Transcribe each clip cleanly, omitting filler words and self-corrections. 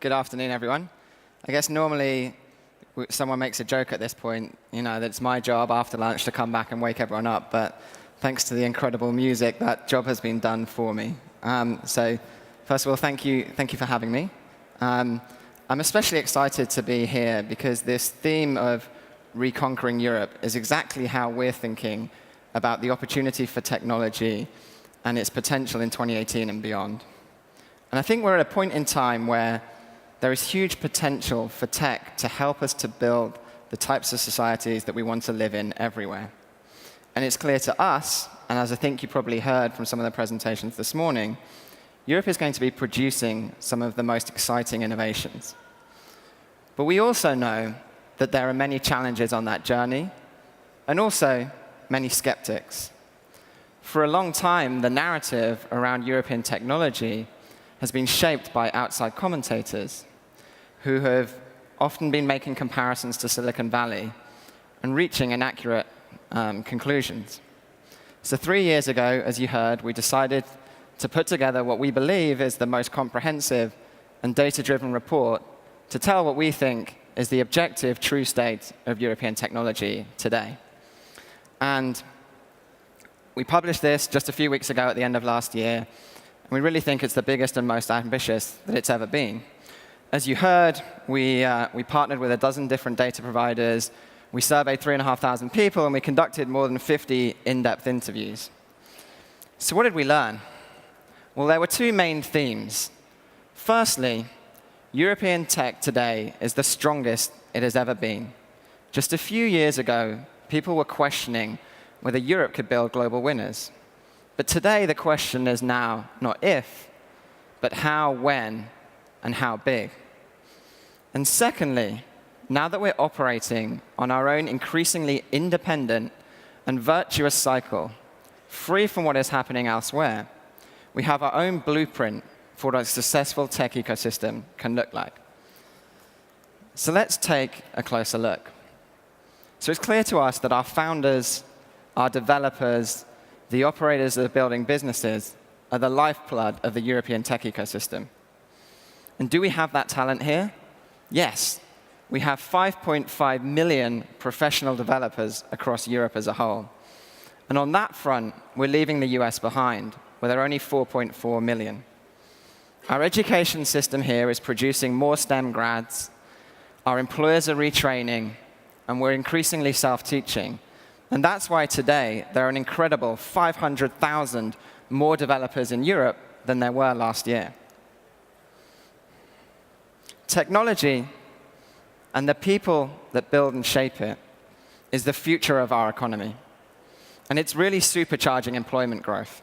Good afternoon, everyone. I guess normally someone makes a joke at this point, that it's my job after lunch to come back and wake everyone up, but thanks to the incredible music, that job has been done for me. So first of all, thank you for having me. I'm especially excited to be here because this theme of reconquering Europe is exactly how we're thinking about the opportunity for technology and its potential in 2018 and beyond. And I think we're at a point in time where there is huge potential for tech to help us to build the types of societies that we want to live in everywhere. And it's clear to us, and as I think you probably heard from some of the presentations this morning, Europe is going to be producing some of the most exciting innovations. But we also know that there are many challenges on that journey, and also many skeptics. For a long time, the narrative around European technology has been shaped by outside commentators who have often been making comparisons to Silicon Valley and reaching inaccurate conclusions. So 3 years ago, as you heard, we decided to put together what we believe is the most comprehensive and data-driven report to tell what we think is the objective, true state of European technology today. And we published this just a few weeks ago at the end of last year, and we really think it's the biggest and most ambitious that it's ever been. As you heard, we partnered with a dozen different data providers. We surveyed 3,500 people, and we conducted more than 50 in-depth interviews. So what did we learn? Well, there were two main themes. Firstly, European tech today is the strongest it has ever been. Just a few years ago, people were questioning whether Europe could build global winners. But today, the question is now not if, but how, when, and how big. And secondly, now that we're operating on our own increasingly independent and virtuous cycle, free from what is happening elsewhere, we have our own blueprint for what a successful tech ecosystem can look like. So let's take a closer look. So it's clear to us that our founders, our developers, the operators that are building businesses are the lifeblood of the European tech ecosystem. And do we have that talent here? Yes. We have 5.5 million professional developers across Europe as a whole. And on that front, we're leaving the US behind, where there are only 4.4 million. Our education system here is producing more STEM grads, our employers are retraining, and we're increasingly self-teaching. And that's why today there are an incredible 500,000 more developers in Europe than there were last year. Technology and the people that build and shape it is the future of our economy. And it's really supercharging employment growth.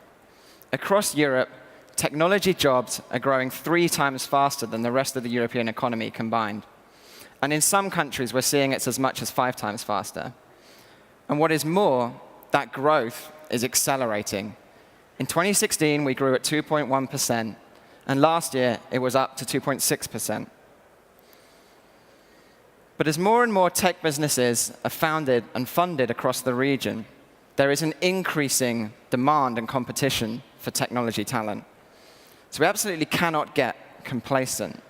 Across Europe, technology jobs are growing 3 times faster than the rest of the European economy combined. And in some countries, we're seeing it's as much as 5 times faster. And what is more, that growth is accelerating. In 2016, we grew at 2.1%, and last year, it was up to 2.6%. But as more and more tech businesses are founded and funded across the region, there is an increasing demand and competition for technology talent. So we absolutely cannot get complacent.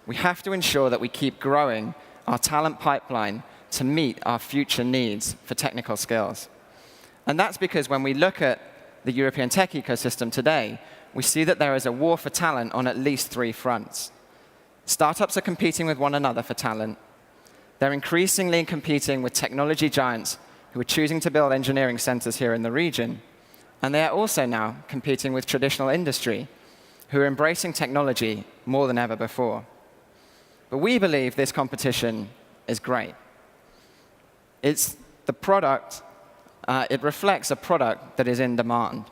We have to ensure that we keep growing our talent pipeline to meet our future needs for technical skills. And that's because when we look at the European tech ecosystem today, we see that there is a war for talent on at least 3 fronts. Startups are competing with one another for talent. They're increasingly competing with technology giants who are choosing to build engineering centers here in the region. And they are also now competing with traditional industry, who are embracing technology more than ever before. But we believe this competition is great. It's the product, it reflects a product that is in demand.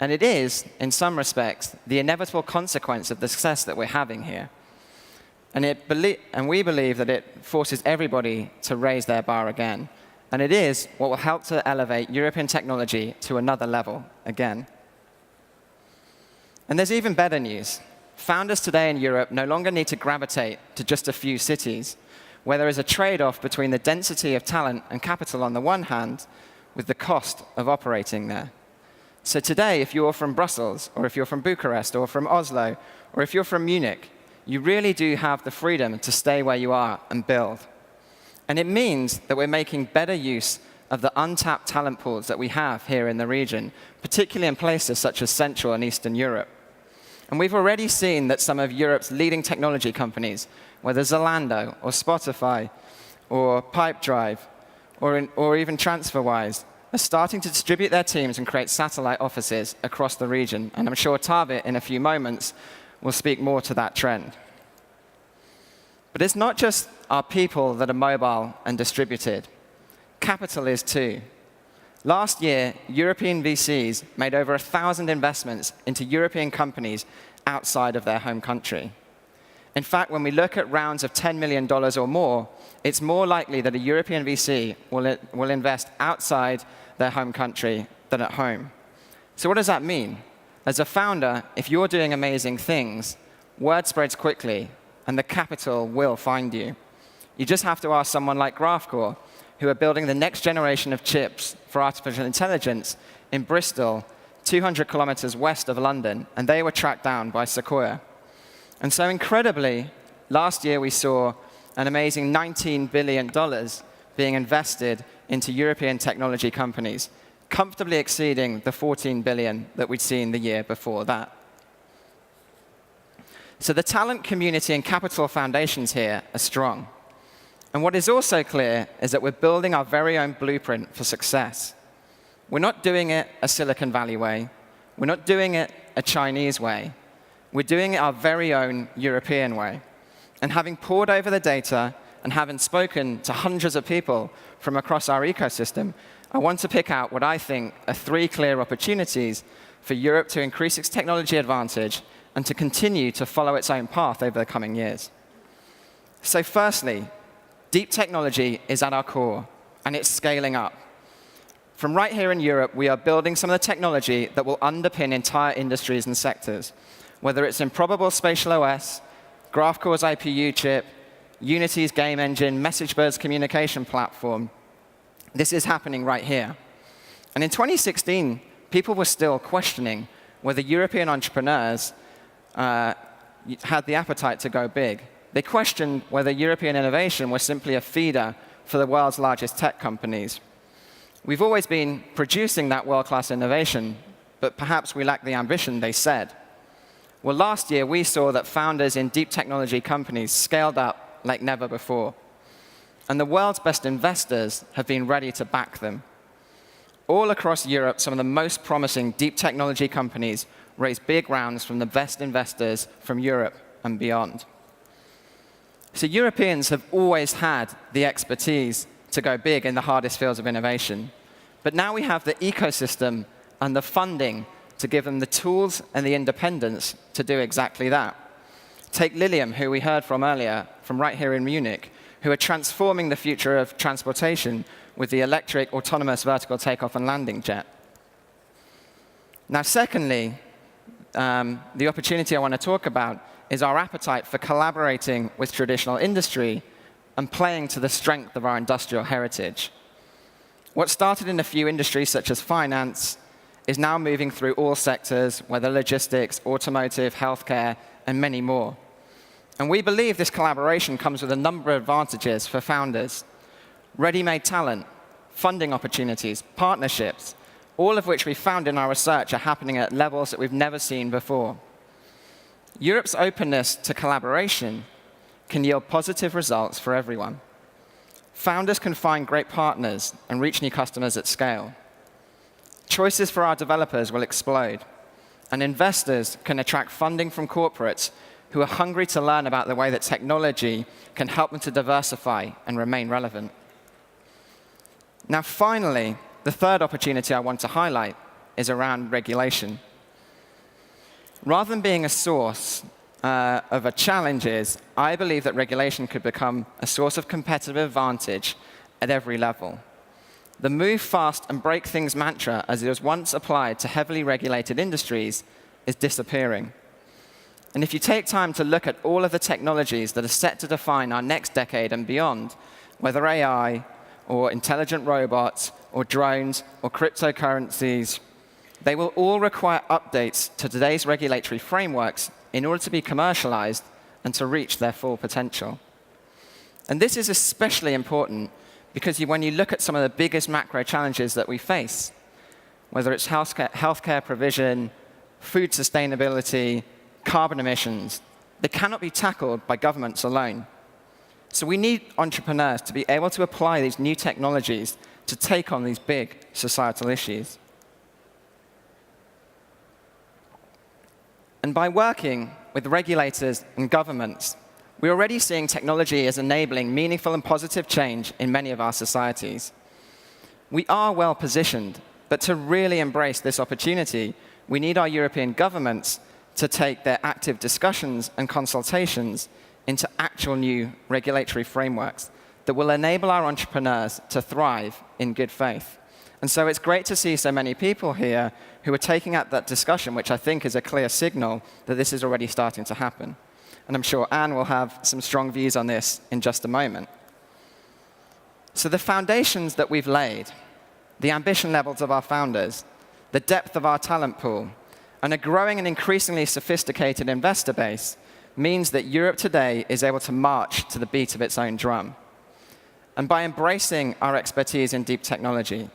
And it is, in some respects, the inevitable consequence of the success that we're having here. And we believe that it forces everybody to raise their bar again. And it is what will help to elevate European technology to another level again. And there's even better news. Founders today in Europe no longer need to gravitate to just a few cities, where there is a trade-off between the density of talent and capital on the one hand, with the cost of operating there. So today, if you're from Brussels, or if you're from Bucharest, or from Oslo, or if you're from Munich, you really do have the freedom to stay where you are and build. And it means that we're making better use of the untapped talent pools that we have here in the region, particularly in places such as Central and Eastern Europe. And we've already seen that some of Europe's leading technology companies, whether Zalando or Spotify or Pipedrive or even TransferWise, are starting to distribute their teams and create satellite offices across the region. And I'm sure Tavit, in a few moments, will speak more to that trend. But it's not just our people that are mobile and distributed. Capital is too. Last year, European VCs made over 1,000 investments into European companies outside of their home country. In fact, when we look at rounds of $10 million or more, it's more likely that a European VC will invest outside their home country than at home. So what does that mean? As a founder, if you're doing amazing things, word spreads quickly, and the capital will find you. You just have to ask someone like Graphcore, who are building the next generation of chips for artificial intelligence in Bristol, 200 kilometers west of London, and they were tracked down by Sequoia. And so incredibly, last year we saw an amazing $19 billion being invested into European technology companies, comfortably exceeding the $14 billion that we'd seen the year before that. So the talent community and capital foundations here are strong. And what is also clear is that we're building our very own blueprint for success. We're not doing it a Silicon Valley way. We're not doing it a Chinese way. We're doing it our very own European way. And having pored over the data and having spoken to hundreds of people from across our ecosystem, I want to pick out what I think are 3 clear opportunities for Europe to increase its technology advantage and to continue to follow its own path over the coming years. So firstly, deep technology is at our core, and it's scaling up. From right here in Europe, we are building some of the technology that will underpin entire industries and sectors, whether it's Improbable Spatial OS, Graphcore's IPU chip, Unity's game engine, MessageBird's communication platform. This is happening right here. And in 2016, people were still questioning whether European entrepreneurs had the appetite to go big. They questioned whether European innovation was simply a feeder for the world's largest tech companies. We've always been producing that world-class innovation, but perhaps we lack the ambition, they said. Well, last year, we saw that founders in deep technology companies scaled up like never before. And the world's best investors have been ready to back them. All across Europe, some of the most promising deep technology companies raised big rounds from the best investors from Europe and beyond. So Europeans have always had the expertise to go big in the hardest fields of innovation. But now we have the ecosystem and the funding to give them the tools and the independence to do exactly that. Take Lilium, who we heard from earlier, from right here in Munich, who are transforming the future of transportation with the electric autonomous vertical takeoff and landing jet. Now, secondly, the opportunity I want to talk about is our appetite for collaborating with traditional industry and playing to the strength of our industrial heritage. What started in a few industries, such as finance, is now moving through all sectors, whether logistics, automotive, healthcare, and many more. And we believe this collaboration comes with a number of advantages for founders. Ready-made talent, funding opportunities, partnerships, all of which we found in our research are happening at levels that we've never seen before. Europe's openness to collaboration can yield positive results for everyone. Founders can find great partners and reach new customers at scale. Choices for our developers will explode, and investors can attract funding from corporates who are hungry to learn about the way that technology can help them to diversify and remain relevant. Now, finally, the third opportunity I want to highlight is around regulation. Rather than being a source of challenges, I believe that regulation could become a source of competitive advantage at every level. The move fast and break things mantra, as it was once applied to heavily regulated industries, is disappearing. And if you take time to look at all of the technologies that are set to define our next decade and beyond, whether AI or intelligent robots or drones or cryptocurrencies, they will all require updates to today's regulatory frameworks in order to be commercialized and to reach their full potential. And this is especially important because when you look at some of the biggest macro challenges that we face, whether it's healthcare provision, food sustainability, carbon emissions, they cannot be tackled by governments alone. So we need entrepreneurs to be able to apply these new technologies to take on these big societal issues. And by working with regulators and governments, we're already seeing technology as enabling meaningful and positive change in many of our societies. We are well positioned, but to really embrace this opportunity, we need our European governments to take their active discussions and consultations into actual new regulatory frameworks that will enable our entrepreneurs to thrive in good faith. And so it's great to see so many people here who are taking up that discussion, which I think is a clear signal that this is already starting to happen. And I'm sure Anne will have some strong views on this in just a moment. So the foundations that we've laid, the ambition levels of our founders, the depth of our talent pool, and a growing and increasingly sophisticated investor base means that Europe today is able to march to the beat of its own drum. And by embracing our expertise in deep technology,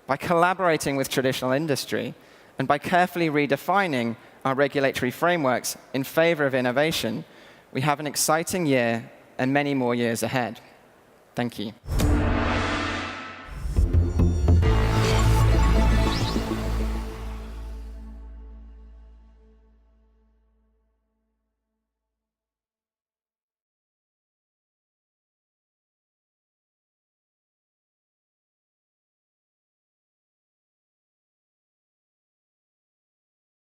by collaborating with traditional industry, and by carefully redefining our regulatory frameworks in favor of innovation, we have an exciting year and many more years ahead. Thank you.